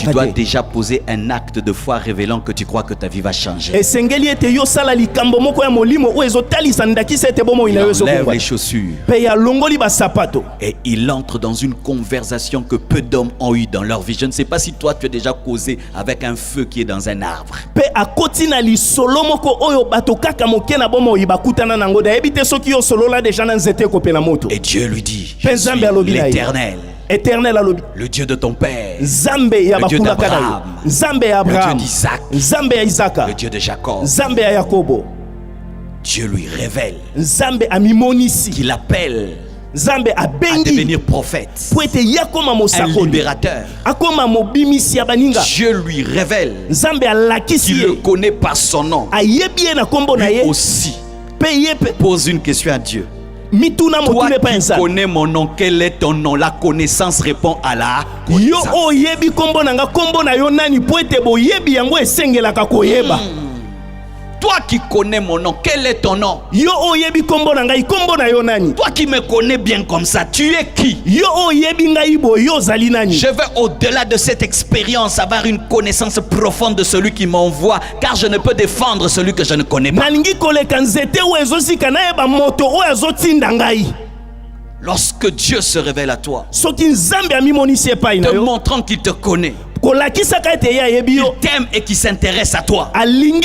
S1: Tu dois déjà poser un acte de foi révélant que tu crois que ta vie va changer. Il enlève les chaussures et il entre dans une conversation que peu d'hommes ont eu dans leur vie. Je ne sais pas si toi tu as déjà causé avec un feu qui est dans un arbre. Et Dieu lui dit, je suis l'Éternel, le Dieu de ton père, le Dieu d'Abraham, le Dieu d'Isaac, le Dieu de Jacob. Dieu lui révèle qu'il appelle à devenir prophète, un libérateur. Dieu lui révèle qu'il le connaît par son nom. Lui aussi pose une question à Dieu. Toi qui connais mon nom, quel est ton nom? La connaissance répond à la connaissance. Toi qui connais mon nom, quel est ton nom? Toi qui me connais bien comme ça, tu es qui? Je vais au-delà de cette expérience avoir une connaissance profonde de celui qui m'envoie, car je ne peux défendre celui que je ne connais pas. Lorsque Dieu se révèle à toi, te montrant qu'il te connaît, il t'aime et qui s'intéresse à toi, répond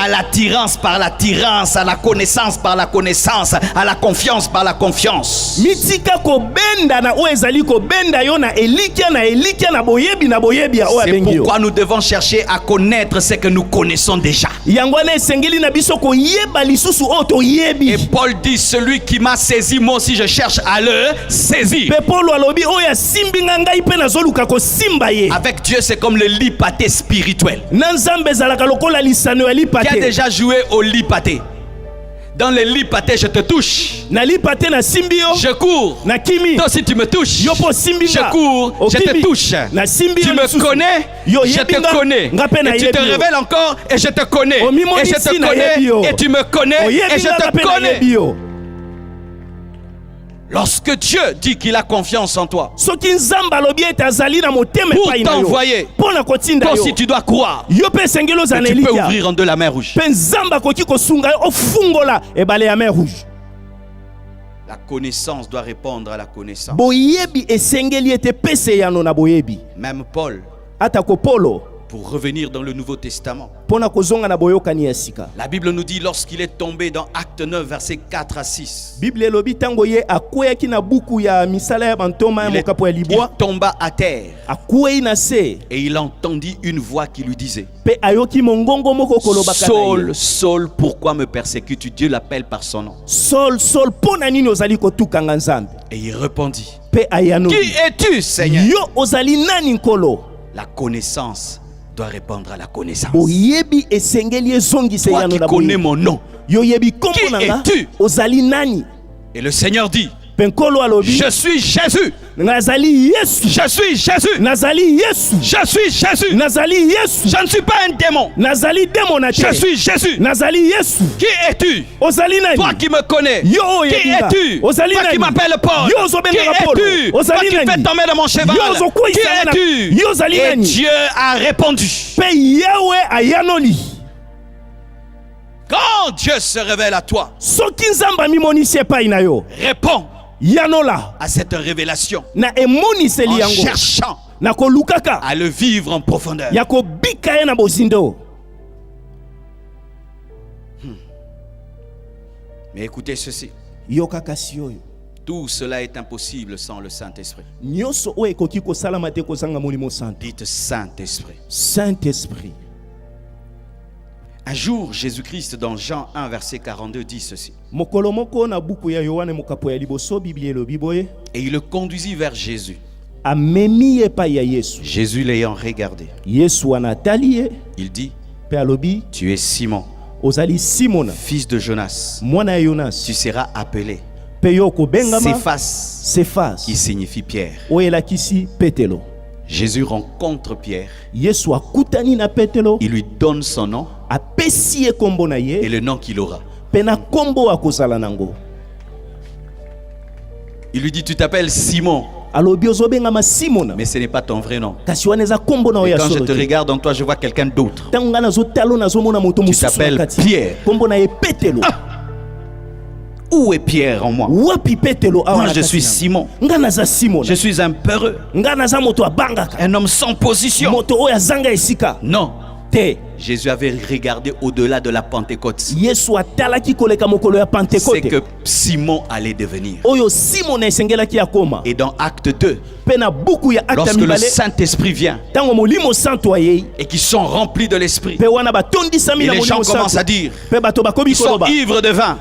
S1: à l'attirance par l'attirance, à la connaissance par la connaissance, à la confiance par la confiance. C'est pourquoi nous devons chercher à connaître ce que nous connaissons déjà. Et Paul dit, celui qui m'a saisi, moi aussi je cherche à le saisir. Avec Dieu, c'est comme le lit pâté spirituel. Qui a déjà joué au lit pâté? Dans le lit pâté, je te touche. Je cours. Toi aussi tu me touches. Je cours. Je te touche. Tu me connais. Je te connais. Et tu te révèles encore et je te connais. Et je te connais et tu me connais et je te connais. Lorsque Dieu dit qu'il a confiance en toi pour t'envoyer, toi aussi tu dois croire que tu peux ouvrir en deux la mer rouge. La connaissance doit répondre à la connaissance. Même Paul,
S3: Pour revenir dans le Nouveau Testament,
S2: la
S3: Bible nous dit lorsqu'il est tombé dans Acte 9, versets 4 à 6, il tomba à terre et il entendit une voix qui lui disait: Saul, Saul, pourquoi me persécutes-tu? Dieu l'appelle par son nom.
S2: Saul, Saul,
S3: et il répondit: Qui es-tu, Seigneur? La connaissance doit répondre à la connaissance. Toi qui connais mon nom, qui es-tu? Et le Seigneur dit: Je suis Jésus. Je suis Jésus. Je suis Jésus. Je ne suis pas un démon. Je suis Jésus. Qui es-tu? Toi qui me connais. Qui es-tu? Toi qui m'appelles Paul. Qui es-tu? Toi qui fais tomber de mon cheval. Qui es-tu? Et Dieu a répondu. Quand Dieu se révèle à toi, réponds à cette révélation en cherchant à le vivre en profondeur. Mais écoutez ceci. Tout cela est impossible sans le Saint-Esprit. Dites Saint-Esprit.
S2: Saint-Esprit.
S3: Un jour, Jésus-Christ, dans Jean 1, verset 42, dit ceci. Et il le conduisit vers Jésus. Jésus l'ayant regardé, il dit: Tu es Simon, fils de Jonas. Tu seras appelé Céphas, qui signifie Pierre. Jésus rencontre Pierre. Il lui donne son nom et le nom qu'il aura. Il lui dit: Tu t'appelles Simon, mais ce n'est pas ton vrai nom. Et quand je te regarde en toi, je vois quelqu'un d'autre. Tu t'appelles Pierre. Où est Pierre en moi? Moi je suis Simon. Je suis un peureux, un homme sans position. Non. Jésus avait regardé au-delà de la Pentecôte. C'est que Simon allait devenir. Et dans Acte 2, lorsque le Saint-Esprit vient et qu'ils sont remplis de l'Esprit, et les gens commencent à dire: Ils sont ivres de vin.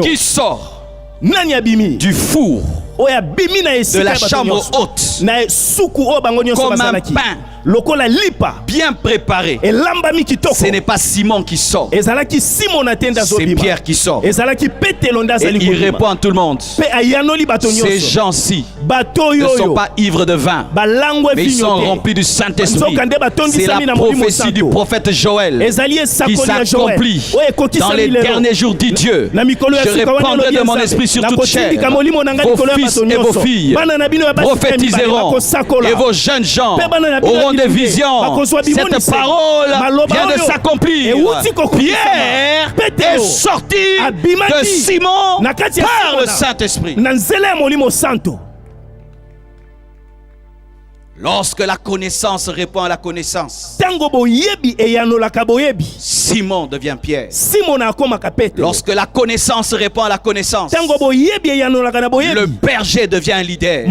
S3: Qui sort du four, de la chambre haute, comme un pain bien préparé? Ce n'est pas Simon qui sort, c'est Pierre qui sort. Et il répond à tout le monde: Ces gens-ci ne sont pas ivres de vin, mais ils sont remplis du Saint-Esprit. C'est la prophétie du prophète Joël qui s'accomplit dans les derniers jours, dit Dieu. Je répandrai de mon esprit sur toute chair. Vos fils et vos filles prophétiseront, et vos jeunes gens auront des visions. Cette parole vient de s'accomplir. Pierre est sorti de Simon par le Saint-Esprit. Lorsque la connaissance répond à la connaissance, Simon devient Pierre. Lorsque la connaissance répond à la connaissance, le berger devient un leader.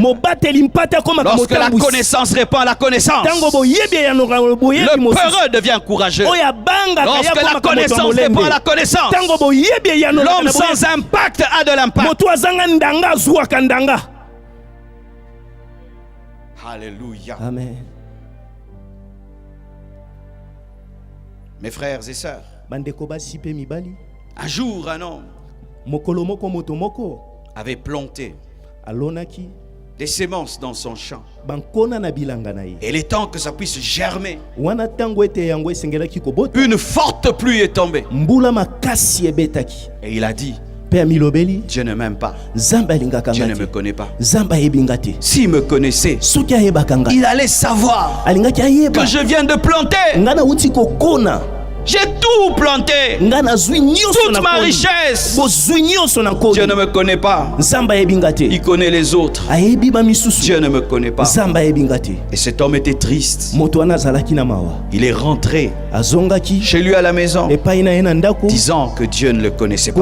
S3: Lorsque la connaissance répond à la connaissance, le peureux devient courageux. Lorsque la connaissance répond à la connaissance, l'homme sans impact a de l'impact. Alléluia.
S2: Amen.
S3: Mes frères et sœurs, un jour un homme avait planté des semences dans son champ. Et il est temps que ça puisse germer. Une forte pluie est tombée. Et il a dit: Dieu ne m'aime pas. Dieu ne me connaît pas. S'il me connaissait, il allait savoir que je viens de planter. J'ai tout planté. Toute ma richesse. Dieu ne me connaît pas. Il connaît les autres. Dieu ne me connaît pas. Et cet homme était triste. Il est rentré chez lui à la maison, disant que Dieu ne le connaissait pas.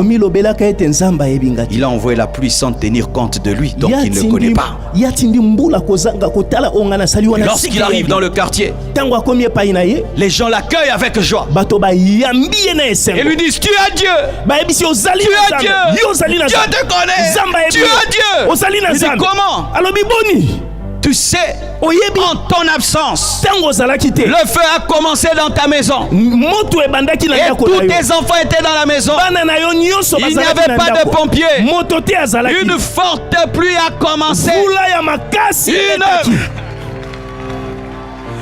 S3: Il a envoyé la pluie sans tenir compte de lui, donc il ne le connaît pas. Et lorsqu'il arrive dans le quartier, les gens l'accueillent avec joie et lui disent: tu as Dieu, tu as Dieu, Dieu te connaît, tu as Dieu. Il dit: comment? Tu sais, en ton absence, le feu a commencé dans ta maison et tous tes enfants étaient dans la maison. Il n'y avait pas de pompiers. Une forte pluie a commencé.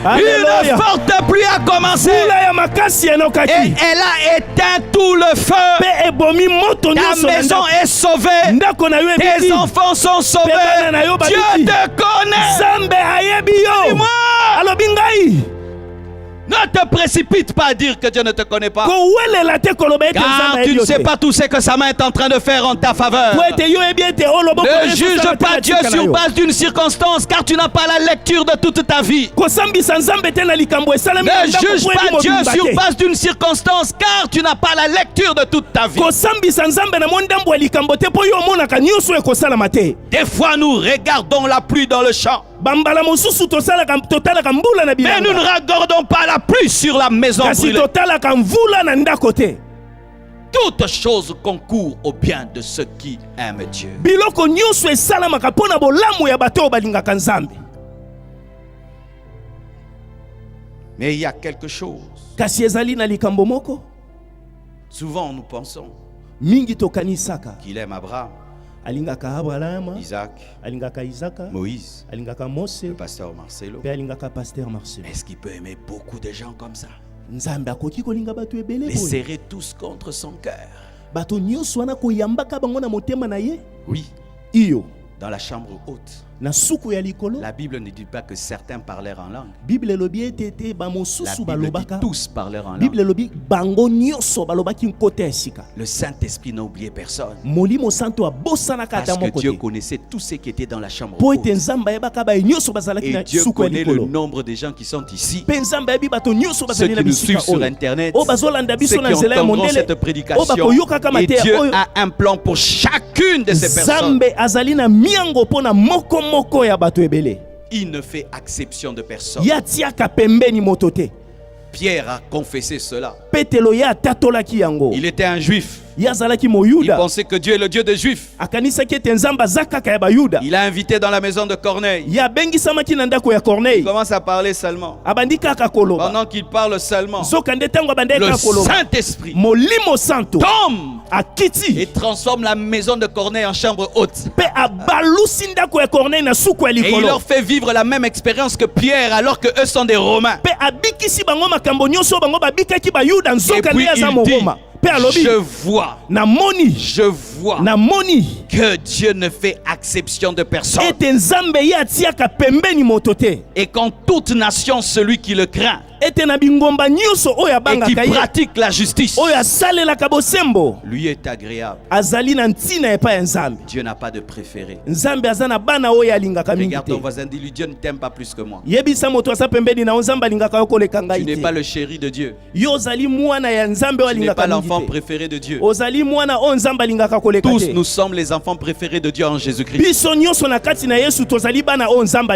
S3: Une forte pluie a commencé et elle a éteint tout le feu. Ta maison est sauvée. Tes enfants sont sauvés. Dieu te connaît. Dis-moi, ne te précipite pas à dire que Dieu ne te connaît pas, car tu ne sais pas tout ce que sa main est en train de faire en ta faveur. Ne juge pas Dieu sur base d'une circonstance, car tu n'as pas la lecture de toute ta vie. Ne juge pas Dieu sur base d'une circonstance, car tu n'as pas la lecture de toute ta vie. Des fois nous regardons la pluie dans le champ, mais nous ne regardons pas la pluie sur la maison brûlée. Toutes choses concourent au bien de ceux qui aiment Dieu. Mais il y a quelque chose. Souvent nous pensons qu'il aime Abraham, Isaac, Moïse, le pasteur Marcelo. Est-ce qu'il peut aimer beaucoup de gens comme ça? Les serrer tous contre son cœur? Oui. Dans la chambre haute, la Bible ne dit pas que certains parlèrent en langue. La Bible dit tous parlèrent en langue. Le Saint-Esprit n'a oublié personne, parce que Dieu connaissait tous ceux qui étaient dans la chambre haute. Et Dieu connaît le nombre de gens qui sont ici, ceux qui nous suivent sur Internet, ceux qui entendront cette prédication. Et Dieu a un plan pour chacune de ces personnes. Il ne fait exception de personne. Pierre a confessé cela. Il était un juif. Il pensait que Dieu est le Dieu des Juifs. Il a invité dans la maison de Corneille. Il commence à parler seulement. Pendant qu'il parle seulement, le Saint-Esprit tombe et transforme la maison de Corneille en chambre haute. Et il leur fait vivre la même expérience que Pierre, alors que eux sont des Romains. Et puis il dit: je vois que Dieu ne fait exception de personne, et qu'en toute nation celui qui le craint et qui pratique la justice lui est agréable. Dieu n'a pas de préféré. Regarde ton voisin, dis-lui: Dieu ne t'aime pas plus que moi. Tu n'es pas le chéri de Dieu. Tu n'es pas l'enfant préféré de Dieu. Tous nous sommes les enfants préférés de Dieu en Jésus-Christ.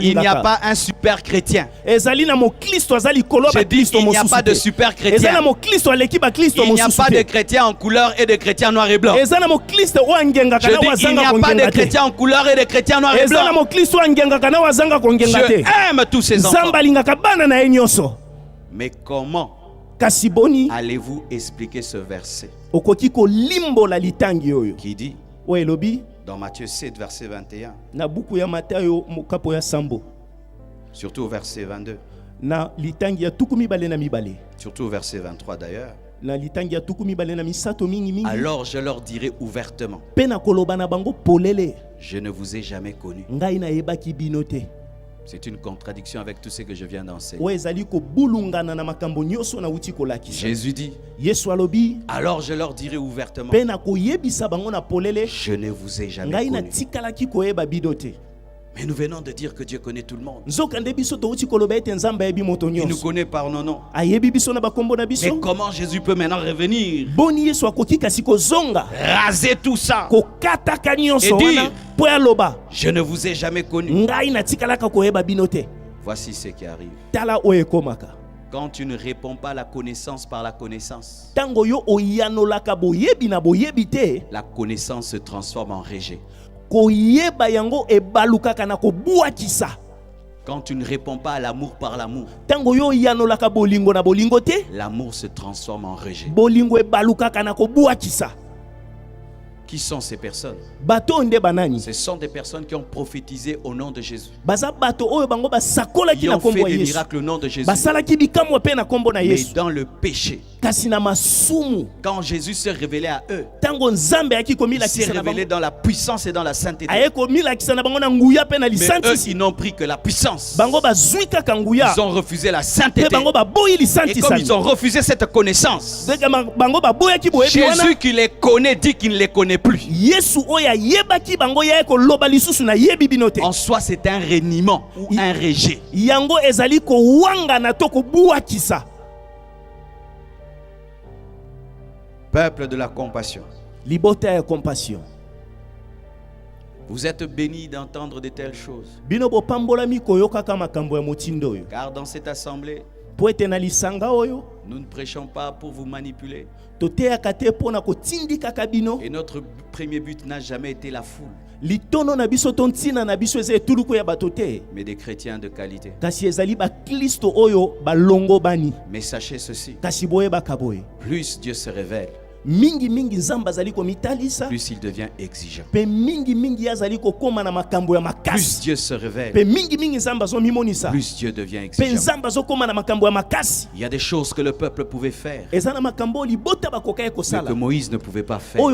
S3: Il n'y a pas un super chrétien. J'ai dit, il n'y a pas de super chrétien. Il n'y a pas de chrétiens en couleur et de chrétiens noirs et blancs. Je dis, il n'y a pas de chrétiens en couleur et de chrétiens noirs et blancs. Je aime tous ces enfants. Mais comment allez-vous expliquer ce verset qui dit dans Matthieu 7, verset 21, surtout au verset 22, surtout au verset 23 d'ailleurs: alors je leur dirai ouvertement, je ne vous ai jamais connu.
S1: C'est une contradiction avec tout ce que je viens d'enseigner.
S2: Jésus
S1: dit, alors je leur dirai ouvertement, je ne vous ai jamais connu. Mais nous venons de dire que Dieu connaît tout le monde. Il nous connaît par nos noms. Mais comment Jésus peut maintenant revenir, raser tout ça et dire, je ne vous ai jamais connu? Voici ce qui arrive. Quand tu ne réponds pas à la connaissance par la connaissance, la connaissance se transforme en rejet. Quand tu ne réponds pas à l'amour par l'amour, l'amour se transforme en rejet. Qui sont ces personnes? Ce sont des personnes qui ont prophétisé au nom de Jésus. Qui ont fait des miracles au nom de Jésus. Mais dans le péché, quand Jésus s'est révélé à eux, il s'est révélé dans la puissance et dans la sainteté. Mais eux, ils n'ont pris que la puissance. Ils ont refusé la sainteté. Et comme ils ont refusé cette connaissance, Jésus qui les connaît dit qu'il ne les connaît plus. En soi, c'est un reniement ou un rejet. Peuple de la compassion. Vous êtes bénis d'entendre de telles choses. Car dans cette assemblée, nous ne prêchons pas pour vous manipuler. Et notre premier but n'a jamais été la foule, mais des chrétiens de qualité. Mais sachez ceci, plus Dieu se révèle, plus il devient exigeant. Plus Dieu se révèle, plus Dieu devient exigeant. Il y a des choses que le peuple pouvait faire, mais que Moïse ne pouvait pas faire, à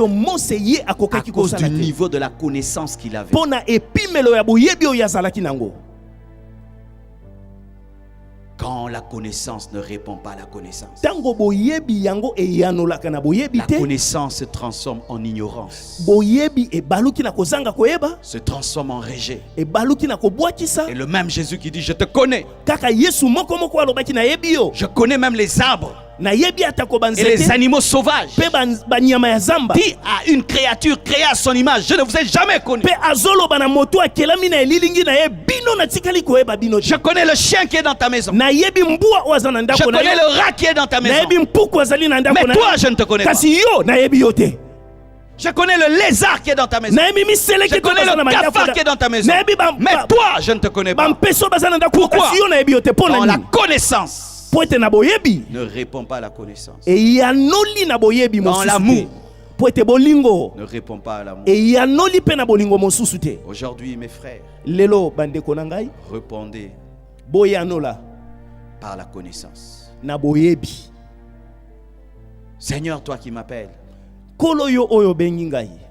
S1: cause du niveau de la connaissance qu'il avait. Quand la connaissance ne répond pas à la connaissance, la connaissance se transforme en ignorance, se transforme en rejet. Et le même Jésus qui dit, je te connais, je connais même les arbres et les animaux sauvages, dit à une créature créée à son image, je ne vous ai jamais connu. Je connais le chien qui est dans ta maison. Je connais le rat qui est dans ta maison. Mais toi, je ne te connais pas. Je connais le lézard qui est dans ta maison. Je connais le cafard qui est dans ta maison. Mais toi, je ne te connais pas. Pourquoi? Quand la connaissance ne répond pas à la connaissance, quand l'amour ne répond pas à l'amour, aujourd'hui, mes frères, répondez par la connaissance. Seigneur, toi qui m'appelles,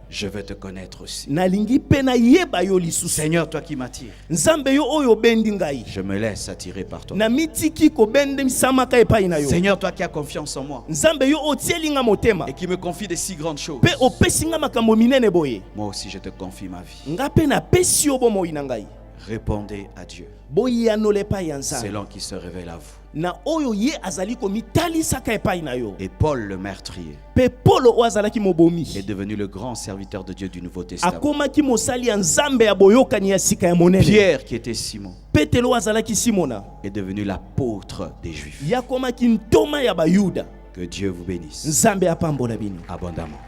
S1: je veux te connaître aussi. Seigneur, toi qui m'attires, je me laisse attirer par toi. Seigneur, toi qui as confiance en moi et qui me confie de si grandes choses, moi aussi je te confie ma vie. Répondez à Dieu selon qu'il se révèle à vous. Et Paul le meurtrier est devenu le grand serviteur de Dieu du Nouveau Testament. Pierre qui était Simon est devenu l'apôtre des Juifs. Que Dieu vous bénisse abondamment.